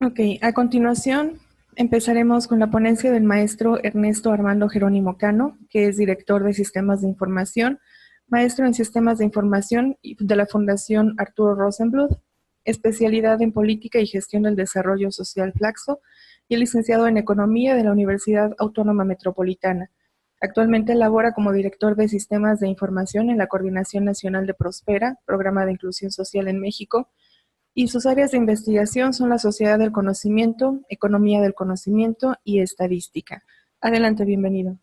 Ok, a continuación empezaremos con la ponencia del maestro Ernesto Armando Jerónimo Cano, que es director de Sistemas de Información, maestro en Sistemas de Información de la Fundación Arturo Rosenbluth, especialidad en Política y Gestión del Desarrollo Social Flaxo, y licenciado en Economía de la Universidad Autónoma Metropolitana. Actualmente labora como director de Sistemas de Información en la Coordinación Nacional de Prospera, Programa de Inclusión Social en México, y sus áreas de investigación son la sociedad del conocimiento, economía del conocimiento y estadística. Adelante, bienvenido.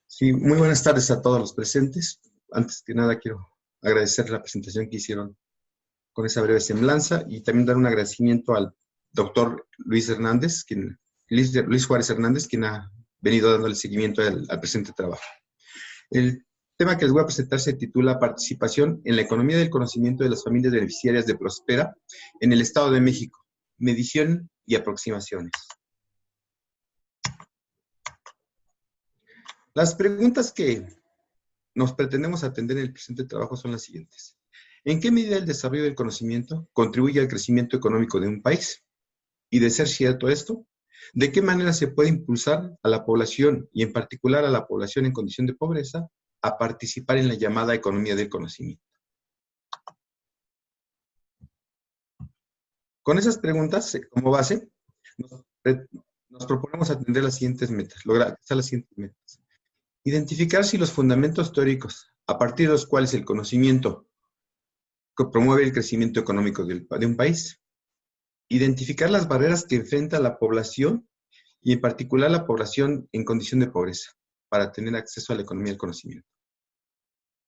Sí, muy buenas tardes a todos los presentes. Antes que nada quiero agradecer la presentación que hicieron con esa breve semblanza y también dar un agradecimiento al doctor Luis Juárez Hernández, quien ha venido dándole seguimiento al presente trabajo. El tema que les voy a presentar se titula Participación en la economía del conocimiento de las familias beneficiarias de Prospera en el Estado de México, medición y aproximaciones. Las preguntas que nos pretendemos atender en el presente trabajo son las siguientes. ¿En qué medida el desarrollo del conocimiento contribuye al crecimiento económico de un país? Y de ser cierto esto, ¿de qué manera se puede impulsar a la población, y en particular a la población en condición de pobreza, a participar en la llamada economía del conocimiento? Con esas preguntas como base, nos proponemos atender las siguientes metas, lograr las siguientes metas. Identificar si los fundamentos teóricos, a partir de los cuales el conocimiento que promueve el crecimiento económico de un país. Identificar las barreras que enfrenta la población y en particular la población en condición de pobreza para tener acceso a la economía del conocimiento.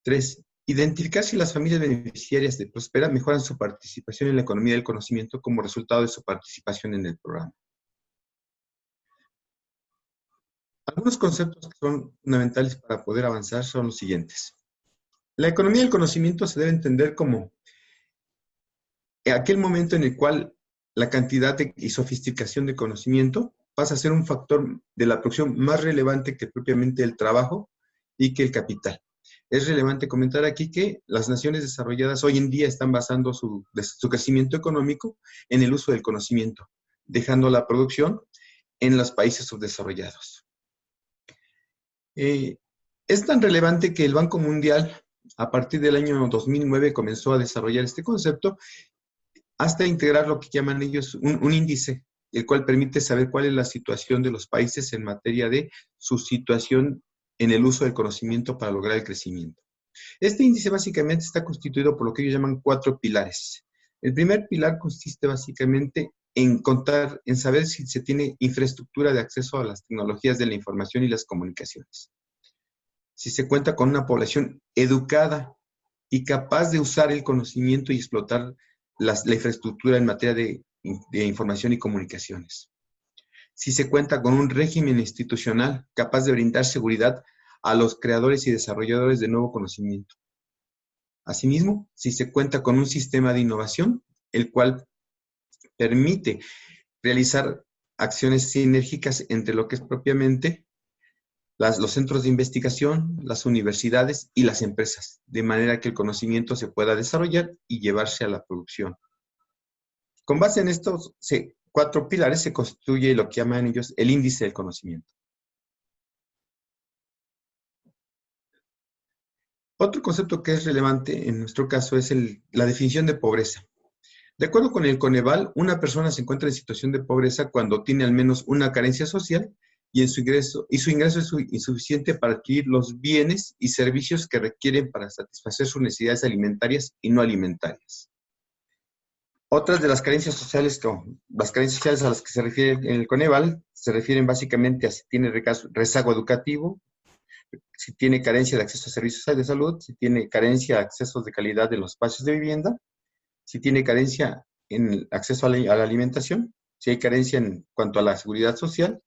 3. Identificar si las familias beneficiarias de Prospera mejoran su participación en la economía del conocimiento como resultado de su participación en el programa. Algunos conceptos que son fundamentales para poder avanzar son los siguientes. La economía del conocimiento se debe entender como aquel momento en el cual la cantidad y sofisticación de conocimiento pasa a ser un factor de la producción más relevante que propiamente el trabajo y que el capital. Es relevante comentar aquí que las naciones desarrolladas hoy en día están basando su crecimiento económico en el uso del conocimiento, dejando la producción en los países subdesarrollados. Es tan relevante que el Banco Mundial, a partir del año 2009, comenzó a desarrollar este concepto hasta integrar lo que llaman ellos un índice, el cual permite saber cuál es la situación de los países en materia de su situación en el uso del conocimiento para lograr el crecimiento. Este índice básicamente está constituido por lo que ellos llaman 4 pilares. El primer pilar consiste básicamente en saber si se tiene infraestructura de acceso a las tecnologías de la información y las comunicaciones. Si se cuenta con una población educada y capaz de usar el conocimiento y explotar la infraestructura en materia de información y comunicaciones. Si se cuenta con un régimen institucional capaz de brindar seguridad a los creadores y desarrolladores de nuevo conocimiento. Asimismo, si se cuenta con un sistema de innovación, el cual permite realizar acciones sinérgicas entre lo que es propiamente los centros de investigación, las universidades y las empresas, de manera que el conocimiento se pueda desarrollar y llevarse a la producción. Con base en estos 4 pilares se construye lo que llaman ellos el índice del conocimiento. Otro concepto que es relevante en nuestro caso es la definición de pobreza. De acuerdo con el Coneval, una persona se encuentra en situación de pobreza cuando tiene al menos una carencia social y su ingreso es insuficiente para adquirir los bienes y servicios que requieren para satisfacer sus necesidades alimentarias y no alimentarias. Otras de las carencias sociales, a las que se refiere en el Coneval, se refieren básicamente a si tiene rezago educativo, si tiene carencia de acceso a servicios de salud, si tiene carencia de accesos de calidad de los espacios de vivienda, si tiene carencia en el acceso a la alimentación, si hay carencia en cuanto a la seguridad social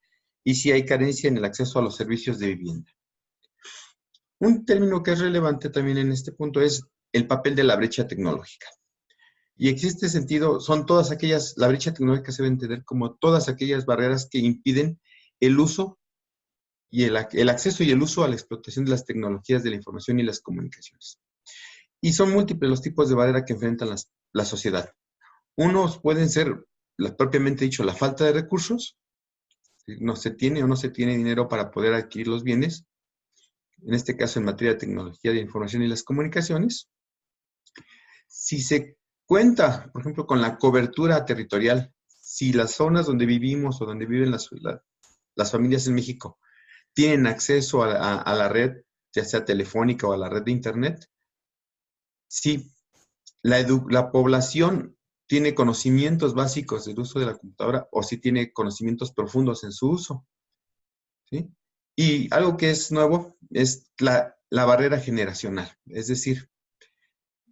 y si hay carencia en el acceso a los servicios de vivienda. Un término que es relevante también en este punto es el papel de la brecha tecnológica. Y en este sentido, la brecha tecnológica se debe entender como todas aquellas barreras que impiden el uso y el acceso y el uso a la explotación de las tecnologías de la información y las comunicaciones. Y son múltiples los tipos de barreras que enfrentan la sociedad. Unos pueden ser propiamente dicho, la falta de recursos, no se tiene o no se tiene dinero para poder adquirir los bienes, en este caso en materia de tecnología de información y las comunicaciones. Si se cuenta, por ejemplo, con la cobertura territorial, si las zonas donde vivimos o donde viven las familias en México tienen acceso a la red, ya sea telefónica o a la red de Internet, si la población tiene conocimientos básicos del uso de la computadora o si tiene conocimientos profundos en su uso, ¿sí? Y algo que es nuevo es la barrera generacional, es decir,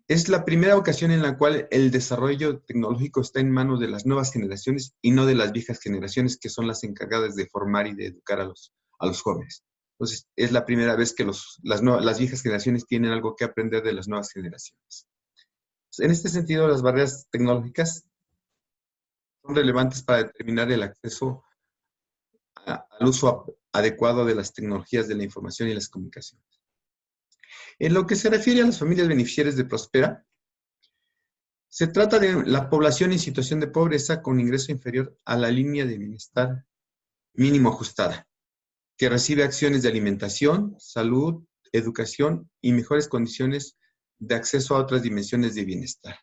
es la primera ocasión en la cual el desarrollo tecnológico está en manos de las nuevas generaciones y no de las viejas generaciones, que son las encargadas de formar y de educar a los jóvenes. Entonces, es la primera vez que las viejas generaciones tienen algo que aprender de las nuevas generaciones. En este sentido, las barreras tecnológicas son relevantes para determinar el acceso al uso adecuado de las tecnologías de la información y las comunicaciones. En lo que se refiere a las familias beneficiarias de Prospera, se trata de la población en situación de pobreza con ingreso inferior a la línea de bienestar mínimo ajustada, que recibe acciones de alimentación, salud, educación y mejores condiciones de acceso a otras dimensiones de bienestar.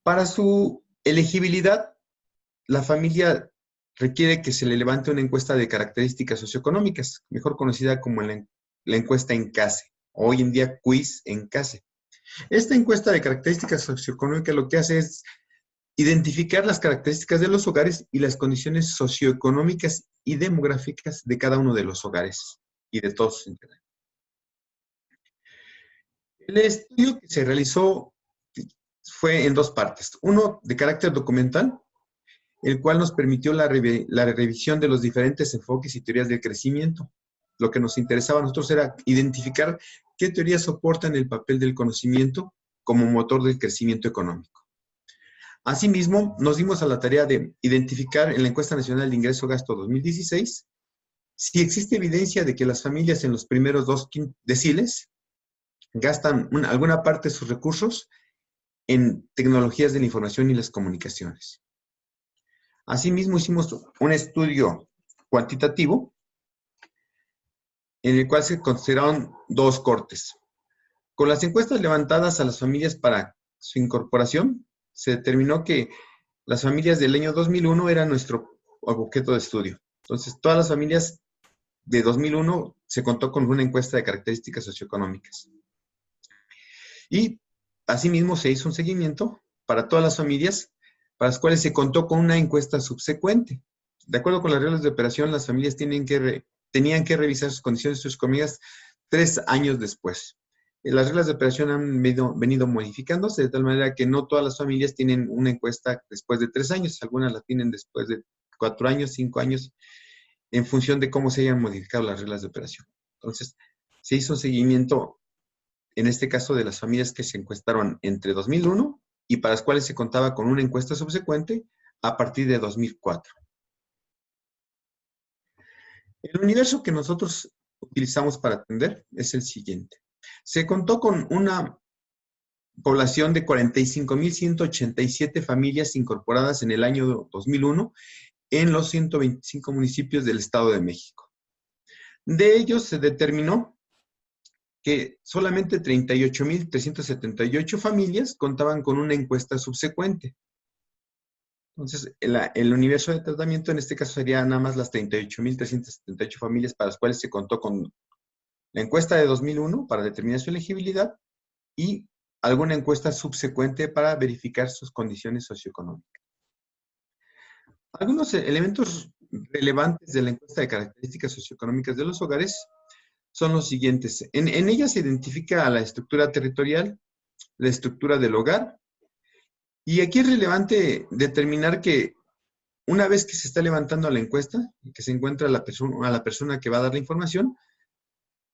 Para su elegibilidad, la familia requiere que se le levante una encuesta de características socioeconómicas, mejor conocida como la encuesta ENCASE, o hoy en día quiz ENCASE. Esta encuesta de características socioeconómicas lo que hace es identificar las características de los hogares y las condiciones socioeconómicas y demográficas de cada uno de los hogares y de todos sus integrantes. El estudio que se realizó fue en dos partes. Uno de carácter documental, el cual nos permitió la revisión de los diferentes enfoques y teorías del crecimiento. Lo que nos interesaba a nosotros era identificar qué teorías soportan el papel del conocimiento como motor del crecimiento económico. Asimismo, nos dimos a la tarea de identificar en la Encuesta Nacional de Ingreso-Gasto 2016 si existe evidencia de que las familias en los primeros 2 deciles gastan alguna parte de sus recursos en tecnologías de la información y las comunicaciones. Asimismo, hicimos un estudio cuantitativo en el cual se consideraron 2 cortes. Con las encuestas levantadas a las familias para su incorporación, se determinó que las familias del año 2001 eran nuestro objeto de estudio. Entonces, todas las familias de 2001 se contó con una encuesta de características socioeconómicas. Y asimismo se hizo un seguimiento para todas las familias para las cuales se contó con una encuesta subsecuente. De acuerdo con las reglas de operación, las familias tenían que revisar sus condiciones socioeconómicas 3 años después. Las reglas de operación han venido modificándose de tal manera que no todas las familias tienen una encuesta después de 3 años, algunas la tienen después de 4 años, 5 años, en función de cómo se hayan modificado las reglas de operación. Entonces, se hizo un seguimiento, en este caso, de las familias que se encuestaron entre 2001 y para las cuales se contaba con una encuesta subsecuente a partir de 2004. El universo que nosotros utilizamos para atender es el siguiente. Se contó con una población de 45,187 familias incorporadas en el año 2001 en los 125 municipios del Estado de México. De ellos se determinó que solamente 38,378 familias contaban con una encuesta subsecuente. Entonces, el universo de tratamiento en este caso sería nada más las 38,378 familias para las cuales se contó con la encuesta de 2001 para determinar su elegibilidad y alguna encuesta subsecuente para verificar sus condiciones socioeconómicas. Algunos elementos relevantes de la encuesta de características socioeconómicas de los hogares son los siguientes. En ella se identifica la estructura territorial, la estructura del hogar, y aquí es relevante determinar que una vez que se está levantando la encuesta y que se encuentra a la persona que va a dar la información,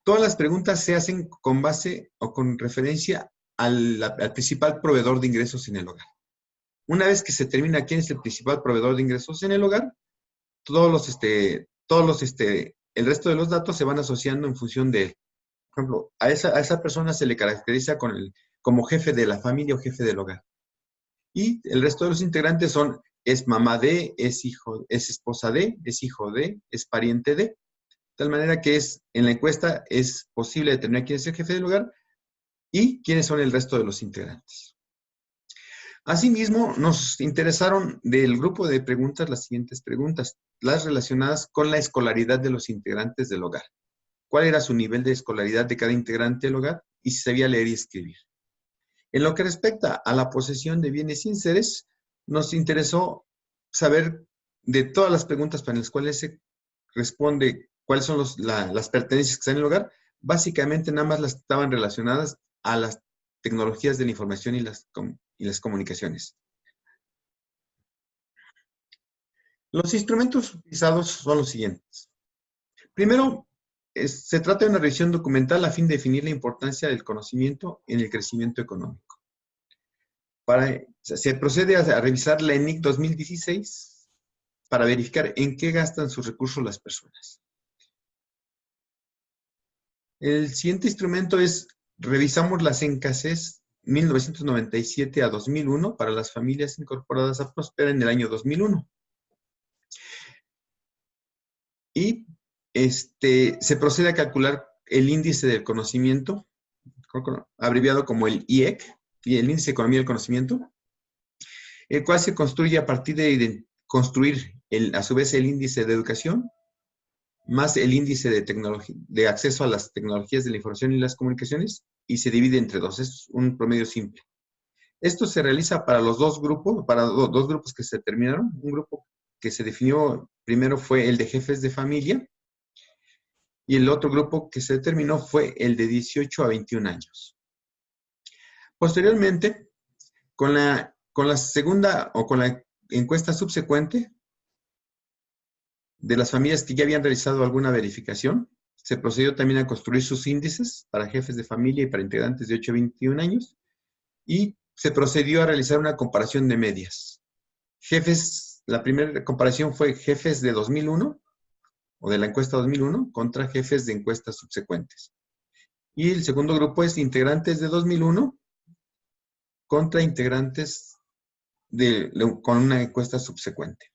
todas las preguntas se hacen con base o con referencia al principal proveedor de ingresos en el hogar. Una vez que se determina quién es el principal proveedor de ingresos en el hogar, el resto de los datos se van asociando en función de él. Por ejemplo, a esa persona se le caracteriza como jefe de la familia o jefe del hogar. Y el resto de los integrantes son, es mamá de, es hijo, es esposa de, es hijo de, es pariente de. De tal manera que en la encuesta es posible determinar quién es el jefe del hogar y quiénes son el resto de los integrantes. Asimismo, nos interesaron del grupo de preguntas las siguientes preguntas, las relacionadas con la escolaridad de los integrantes del hogar. ¿Cuál era su nivel de escolaridad de cada integrante del hogar? Y si sabía leer y escribir. En lo que respecta a la posesión de bienes y enseres, nos interesó saber de todas las preguntas para las cuales se responde cuáles son las pertenencias que están en el hogar. Básicamente nada más las estaban relacionadas a las tecnologías de la información y las comunicaciones. Los instrumentos utilizados son los siguientes. Primero, se trata de una revisión documental a fin de definir la importancia del conocimiento en el crecimiento económico. Se procede a revisar la ENIC 2016 para verificar en qué gastan sus recursos las personas. El siguiente instrumento es, revisamos las escasez 1997 a 2001 para las familias incorporadas a Prospera en el año 2001. Y se procede a calcular el índice del conocimiento, abreviado como el IEC, y el índice de economía del conocimiento, el cual se construye a partir de construir, a su vez, el índice de educación, más el índice de acceso a las tecnologías de la información y las comunicaciones, y se divide entre dos. Es un promedio simple. Esto se realiza para los dos grupos, para dos grupos que se determinaron. Un grupo que se definió primero fue el de jefes de familia, y el otro grupo que se determinó fue el de 18 a 21 años. Posteriormente, con la segunda o con la encuesta subsecuente de las familias que ya habían realizado alguna verificación, se procedió también a construir sus índices para jefes de familia y para integrantes de 8 a 21 años, y se procedió a realizar una comparación de medias. La primera comparación fue jefes de 2001, o de la encuesta 2001, contra jefes de encuestas subsecuentes. Y el segundo grupo es integrantes de 2001 contra integrantes con una encuesta subsecuente.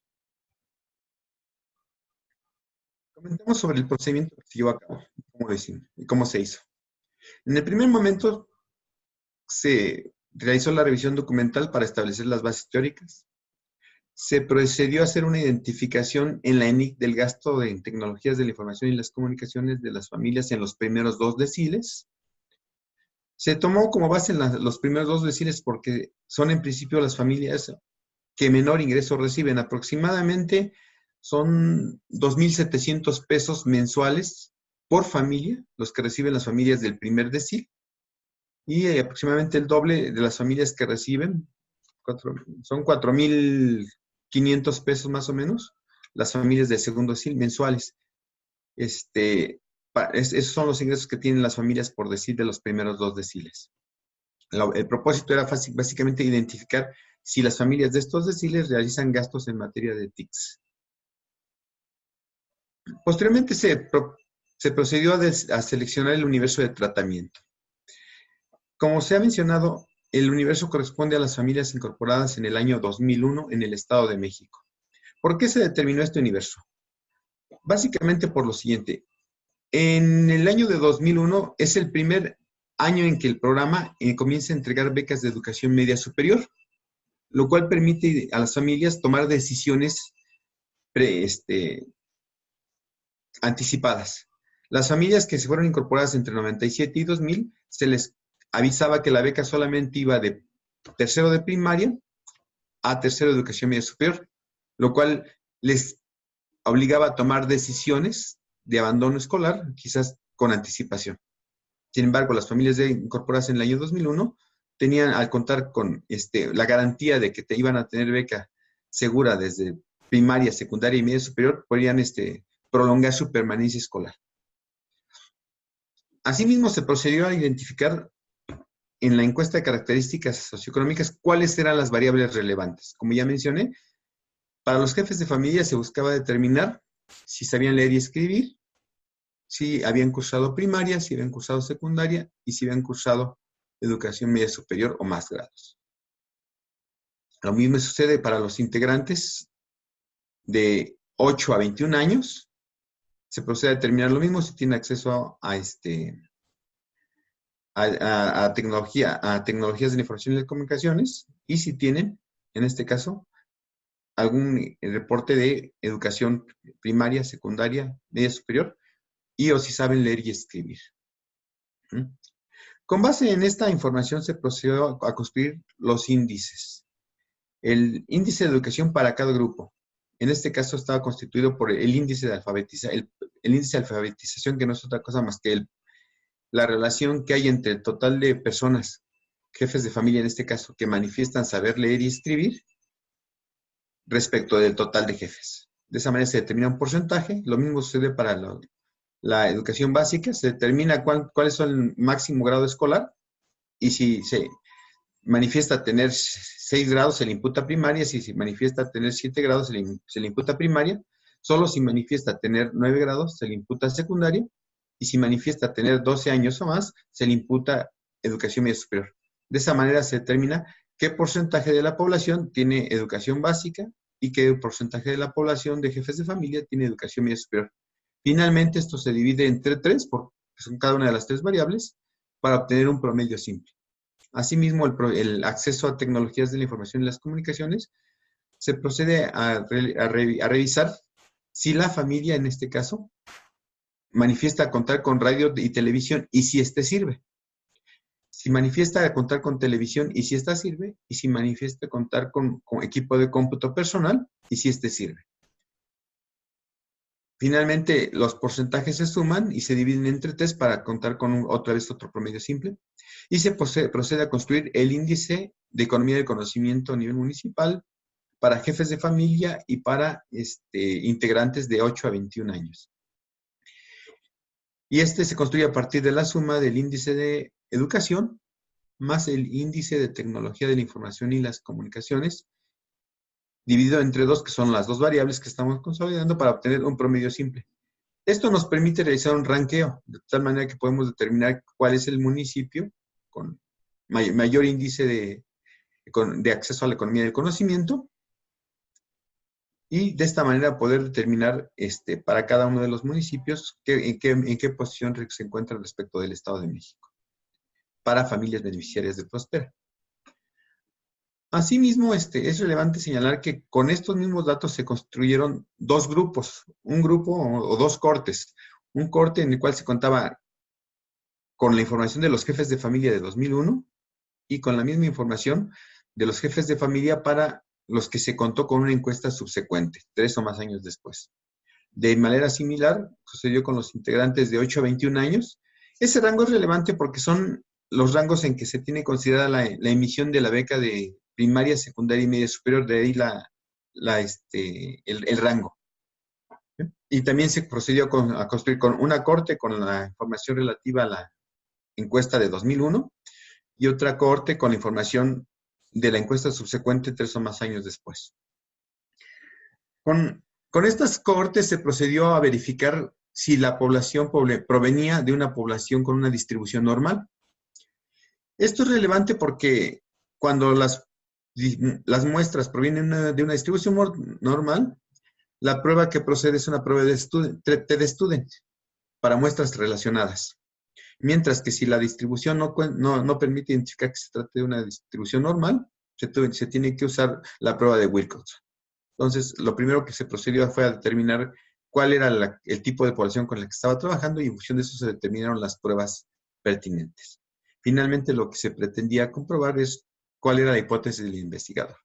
Comentemos sobre el procedimiento que se llevó a cabo, cómo se hizo. En el primer momento se realizó la revisión documental para establecer las bases teóricas. Se procedió a hacer una identificación en la ENIC del gasto en tecnologías de la información y las comunicaciones de las familias en los primeros 2 deciles. Se tomó como base los primeros 2 deciles porque son en principio las familias que menor ingreso reciben. Aproximadamente son 2,700 pesos mensuales por familia, los que reciben las familias del primer decil, y aproximadamente el doble de las familias que reciben, son 4,500 pesos más o menos, las familias del segundo decil mensuales. Esos son los ingresos que tienen las familias por decil de los primeros 2 deciles. El propósito era básicamente identificar si las familias de estos deciles realizan gastos en materia de TICs. Posteriormente se procedió a seleccionar el universo de tratamiento. Como se ha mencionado, el universo corresponde a las familias incorporadas en el año 2001 en el Estado de México. ¿Por qué se determinó este universo? Básicamente por lo siguiente. En el año de 2001 es el primer año en que el programa comienza a entregar becas de educación media superior, lo cual permite a las familias tomar decisiones anticipadas. Las familias que se fueron incorporadas entre 97 y 2000, se les avisaba que la beca solamente iba de tercero de primaria a tercero de educación media superior, lo cual les obligaba a tomar decisiones de abandono escolar, quizás con anticipación. Sin embargo, las familias incorporadas en el año 2001 tenían, al contar con la garantía de que te iban a tener beca segura desde primaria, secundaria y media superior, podrían prolongar su permanencia escolar. Asimismo, se procedió a identificar en la encuesta de características socioeconómicas cuáles eran las variables relevantes. Como ya mencioné, para los jefes de familia se buscaba determinar si sabían leer y escribir, si habían cursado primaria, si habían cursado secundaria y si habían cursado educación media superior o más grados. Lo mismo sucede para los integrantes de 8 a 21 años. Se procede a determinar lo mismo si tiene acceso a tecnologías de la información y de comunicaciones, y si tienen, en este caso, algún reporte de educación primaria, secundaria, media superior, y o si saben leer y escribir. Con base en esta información se procedió a construir los índices. El índice de educación para cada grupo. En este caso estaba constituido por el índice de alfabetización, que no es otra cosa más que la relación que hay entre el total de personas, jefes de familia en este caso, que manifiestan saber leer y escribir, respecto del total de jefes. De esa manera se determina un porcentaje. Lo mismo sucede para la educación básica. Se determina cuál es el máximo grado escolar, y si se manifiesta tener 6 grados, se le imputa primaria. Si se manifiesta tener 7 grados, se le imputa primaria. Solo si manifiesta tener 9 grados, se le imputa secundaria. Y si manifiesta tener 12 años o más, se le imputa educación media superior. De esa manera se determina qué porcentaje de la población tiene educación básica y qué porcentaje de la población de jefes de familia tiene educación media superior. Finalmente, esto se divide entre 3, porque son cada una de las 3 variables, para obtener un promedio simple. Asimismo, el acceso a tecnologías de la información y las comunicaciones, se procede a revisar si la familia, en este caso, manifiesta contar con radio y televisión y si éste sirve. Si manifiesta contar con televisión y si ésta sirve, y si manifiesta contar con equipo de cómputo personal y si éste sirve. Finalmente, los porcentajes se suman y se dividen entre 3 para contar con otra vez otro promedio simple. Y se procede a construir el índice de economía del conocimiento a nivel municipal para jefes de familia y para integrantes de 8 a 21 años. Y se construye a partir de la suma del índice de educación más el índice de tecnología de la información y las comunicaciones, dividido entre 2, que son las 2 variables que estamos consolidando para obtener un promedio simple. Esto nos permite realizar un ranqueo, de tal manera que podemos determinar cuál es el municipio con mayor índice de acceso a la economía del conocimiento, y de esta manera poder determinar para cada uno de los municipios en qué posición se encuentra respecto del Estado de México, para familias beneficiarias de Prospera. Asimismo, es relevante señalar que con estos mismos datos se construyeron 2 grupos, un grupo o 2 cortes. Un corte en el cual se contaba con la información de los jefes de familia de 2001 y con la misma información de los jefes de familia para los que se contó con una encuesta subsecuente, 3 o más años después. De manera similar, sucedió con los integrantes de 8 a 21 años. Ese rango es relevante porque son los rangos en que se tiene considerada la emisión de la beca de primaria, secundaria y media superior, de ahí el rango. Y también se procedió a construir con una corte con la información relativa a la encuesta de 2001 y otra corte con la información de la encuesta subsecuente 3 o más años después. Con estas cohortes se procedió a verificar si la población provenía de una población con una distribución normal. Esto es relevante porque cuando las muestras provienen de una distribución normal, la prueba que procede es una prueba de student para muestras relacionadas. Mientras que si la distribución no permite identificar que se trate de una distribución normal, se tiene que usar la prueba de Wilcox. Entonces, lo primero que se procedió fue a determinar cuál era el tipo de población con la que estaba trabajando, y en función de eso se determinaron las pruebas pertinentes. Finalmente, lo que se pretendía comprobar es cuál era la hipótesis del investigador.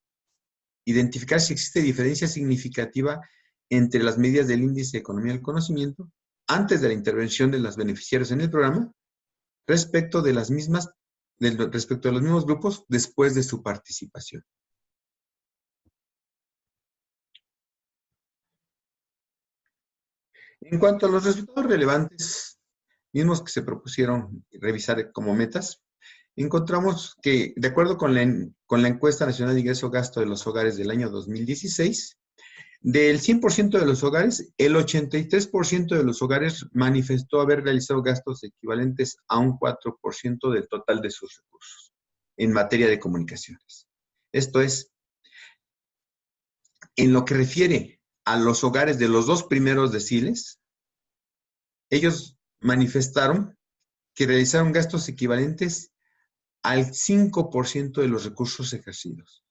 Identificar si existe diferencia significativa entre las medidas del índice de economía del conocimiento antes de la intervención de los beneficiarios en el programa respecto de los mismos grupos después de su participación. En cuanto a los resultados relevantes, mismos que se propusieron revisar como metas, encontramos que, de acuerdo con la Encuesta Nacional de Ingreso-Gasto de los Hogares del año 2016, del 100% de los hogares, el 83% de los hogares manifestó haber realizado gastos equivalentes a un 4% del total de sus recursos en materia de comunicaciones. Esto es, En lo que refiere a los hogares de los 2 primeros deciles, ellos manifestaron que realizaron gastos equivalentes al 5% de los recursos ejercidos.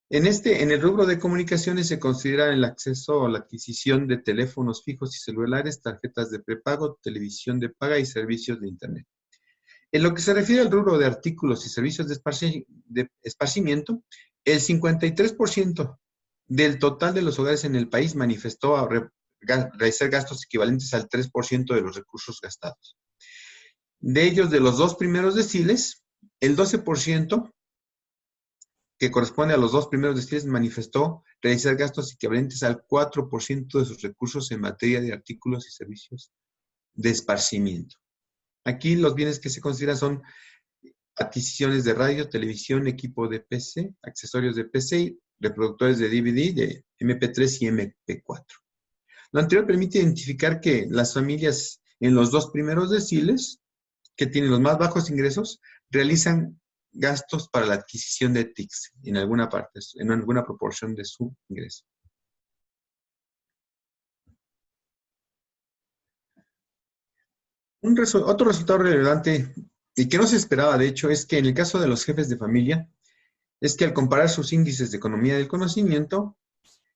En el rubro de comunicaciones se considera el acceso a la adquisición de teléfonos fijos y celulares, tarjetas de prepago, televisión de paga y servicios de Internet. En lo que se refiere al rubro de artículos y servicios de esparcimiento, el 53% del total de los hogares en el país manifestó realizar gastos equivalentes al 3% de los recursos gastados. De ellos, de los 2 primeros deciles, el 12%, que corresponde a los 2 primeros deciles, manifestó realizar gastos equivalentes al 4% de sus recursos en materia de artículos y servicios de esparcimiento. Aquí los bienes que se consideran son adquisiciones de radio, televisión, equipo de PC, accesorios de PC, reproductores de DVD, de MP3 y MP4. Lo anterior permite identificar que las familias en los 2 primeros deciles, que tienen los más bajos ingresos, realizan gastos para la adquisición de TICs en alguna parte, en alguna proporción de su ingreso. Otro resultado relevante y que no se esperaba, de hecho, es que en el caso de los jefes de familia, es que al comparar sus índices de economía del conocimiento,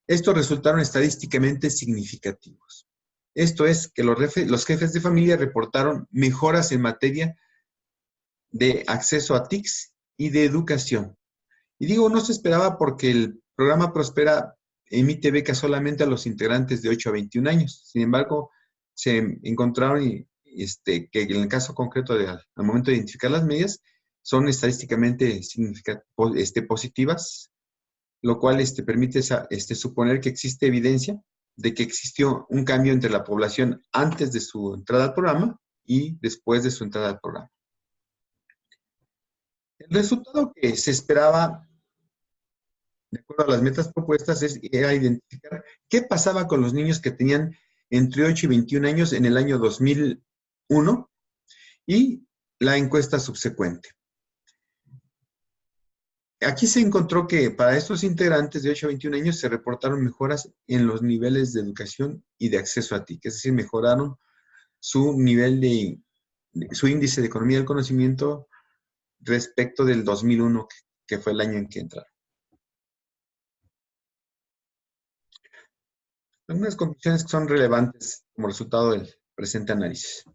estos resultaron estadísticamente significativos. Esto es que los jefes de familia reportaron mejoras en materia de acceso a TICs y de educación. Y digo, no se esperaba porque el programa Prospera emite becas solamente a los integrantes de 8 a 21 años. Sin embargo, se encontraron que en el caso concreto, al momento de identificar las medias, son estadísticamente positivas, lo cual permite suponer que existe evidencia de que existió un cambio entre la población antes de su entrada al programa y después de su entrada al programa. El resultado que se esperaba, de acuerdo a las metas propuestas, era identificar qué pasaba con los niños que tenían entre 8 y 21 años en el año 2001 y la encuesta subsecuente. Aquí se encontró que para estos integrantes de 8 a 21 años se reportaron mejoras en los niveles de educación y de acceso a TIC, es decir, mejoraron su su índice de economía del conocimiento respecto del 2001, que fue el año en que entraron. Algunas conclusiones que son relevantes como resultado del presente análisis.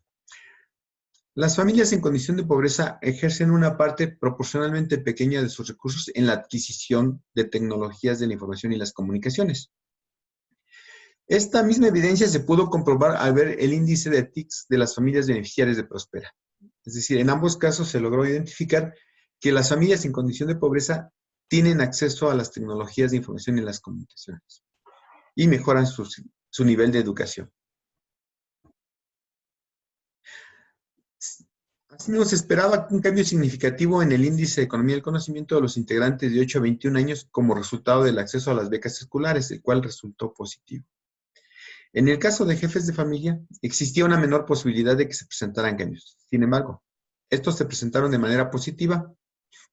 Las familias en condición de pobreza ejercen una parte proporcionalmente pequeña de sus recursos en la adquisición de tecnologías de la información y las comunicaciones. Esta misma evidencia se pudo comprobar al ver el índice de TICs de las familias beneficiarias de Prospera. Es decir, en ambos casos se logró identificar que las familias en condición de pobreza tienen acceso a las tecnologías de información y las comunicaciones y mejoran su nivel de educación. Asimismo, se esperaba un cambio significativo en el índice de economía del conocimiento de los integrantes de 8 a 21 años como resultado del acceso a las becas escolares, el cual resultó positivo. En el caso de jefes de familia, existía una menor posibilidad de que se presentaran cambios. Sin embargo, estos se presentaron de manera positiva.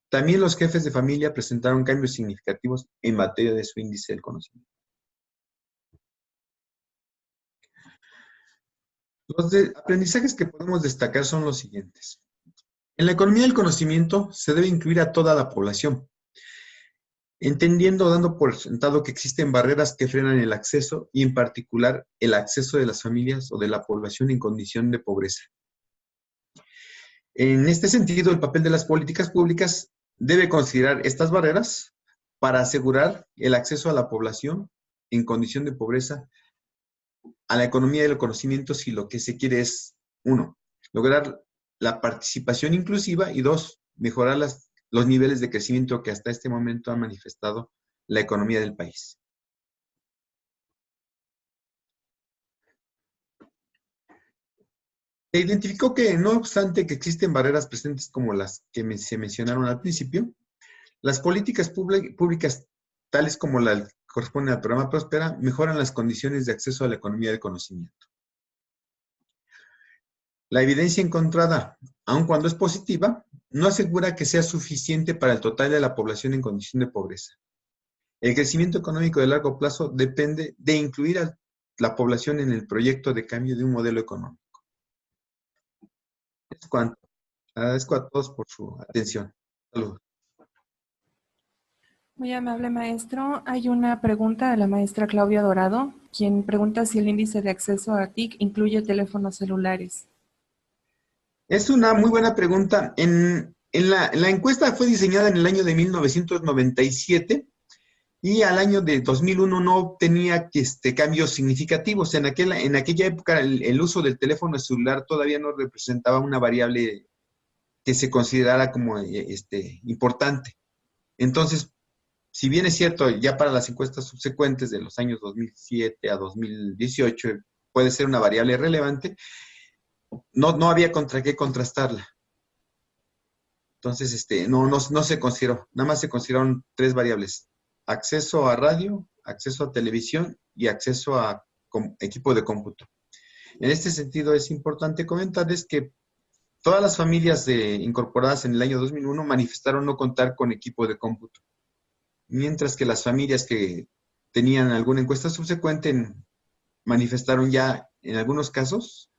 También los jefes de familia presentaron cambios significativos en materia de su índice del conocimiento. Los aprendizajes que podemos destacar son los siguientes. En la economía del conocimiento se debe incluir a toda la población, entendiendo, dando por sentado que existen barreras que frenan el acceso y en particular el acceso de las familias o de la población en condición de pobreza. En este sentido, el papel de las políticas públicas debe considerar estas barreras para asegurar el acceso a la población en condición de pobreza a la economía del conocimiento, si lo que se quiere es, 1, lograr la participación inclusiva y 2, mejorar los niveles de crecimiento que hasta este momento ha manifestado la economía del país. Se identificó que, no obstante que existen barreras presentes como las que se mencionaron al principio, las políticas públicas, tales como la que corresponde al programa Prospera, mejoran las condiciones de acceso a la economía del conocimiento. La evidencia encontrada, aun cuando es positiva, no asegura que sea suficiente para el total de la población en condición de pobreza. El crecimiento económico de largo plazo depende de incluir a la población en el proyecto de cambio de un modelo económico. Es cuanto. Agradezco a todos por su atención. Saludos. Muy amable, maestro. Hay una pregunta de la maestra Claudia Dorado, quien pregunta si el índice de acceso a TIC incluye teléfonos celulares. Es una muy buena pregunta. La encuesta fue diseñada en el año de 1997 y al año de 2001 no tenía cambios significativos. En aquella época el uso del teléfono celular todavía no representaba una variable que se considerara como importante. Entonces, si bien es cierto, ya para las encuestas subsecuentes de los años 2007 a 2018 puede ser una variable relevante, no había contra qué contrastarla. Entonces, no se consideró, nada más se consideraron 3 variables: acceso a radio, acceso a televisión y acceso a equipo de cómputo. En este sentido, es importante comentarles que todas las familias incorporadas en el año 2001 manifestaron no contar con equipo de cómputo, mientras que las familias que tenían alguna encuesta subsecuente manifestaron ya, en algunos casos,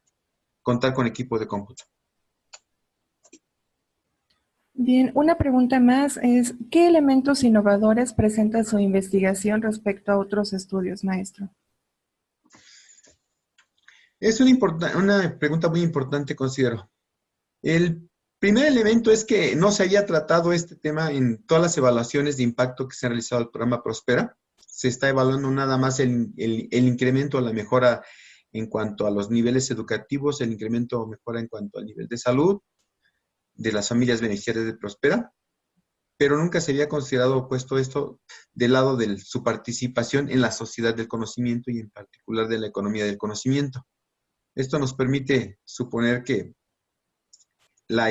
contar con equipo de cómputo. Bien, una pregunta más es, ¿qué elementos innovadores presenta su investigación respecto a otros estudios, maestro? Es una pregunta muy importante, considero. El primer elemento es que no se había tratado este tema en todas las evaluaciones de impacto que se han realizado al programa Prospera. Se está evaluando nada más el incremento, la mejora en cuanto a los niveles educativos, el incremento o mejora en cuanto al nivel de salud de las familias beneficiarias de Prospera, pero nunca se había considerado puesto esto del lado de su participación en la sociedad del conocimiento y en particular de la economía del conocimiento. Esto nos permite suponer que la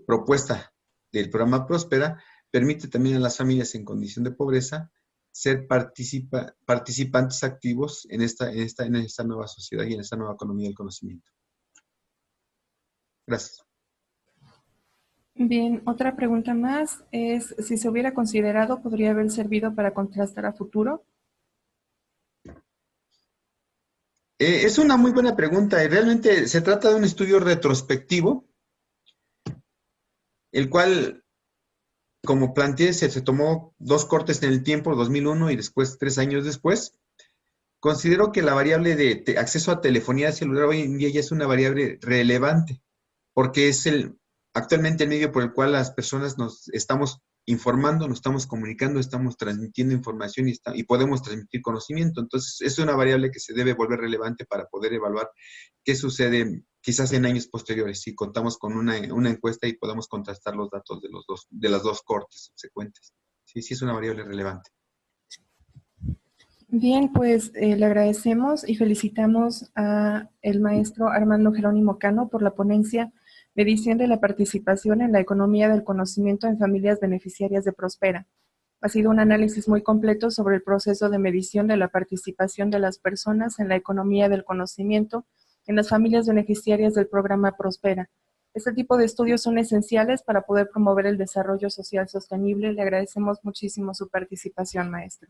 propuesta del programa Próspera permite también a las familias en condición de pobreza ser participantes activos en esta nueva sociedad y en esta nueva economía del conocimiento. Gracias. Bien, otra pregunta más es, si se hubiera considerado, ¿podría haber servido para contrastar a futuro? Es una muy buena pregunta y realmente se trata de un estudio retrospectivo, el cual, como planteé, se tomó 2 cortes en el tiempo, 2001 y después 3 años después. Considero que la variable de acceso a telefonía celular hoy en día ya es una variable relevante, porque es actualmente el medio por el cual las personas nos estamos informando, nos estamos comunicando, estamos transmitiendo información y podemos transmitir conocimiento. Entonces, es una variable que se debe volver relevante para poder evaluar qué sucede quizás en años posteriores, si contamos con una encuesta y podemos contrastar los datos de las 2 cortes subsecuentes. Sí, sí es una variable relevante. Bien, pues le agradecemos y felicitamos a el maestro Armando Jerónimo Cano por la ponencia Medición de la participación en la economía del conocimiento en familias beneficiarias de Prospera. Ha sido un análisis muy completo sobre el proceso de medición de la participación de las personas en la economía del conocimiento en las familias beneficiarias del programa Prospera. Este tipo de estudios son esenciales para poder promover el desarrollo social sostenible. Le agradecemos muchísimo su participación, maestro.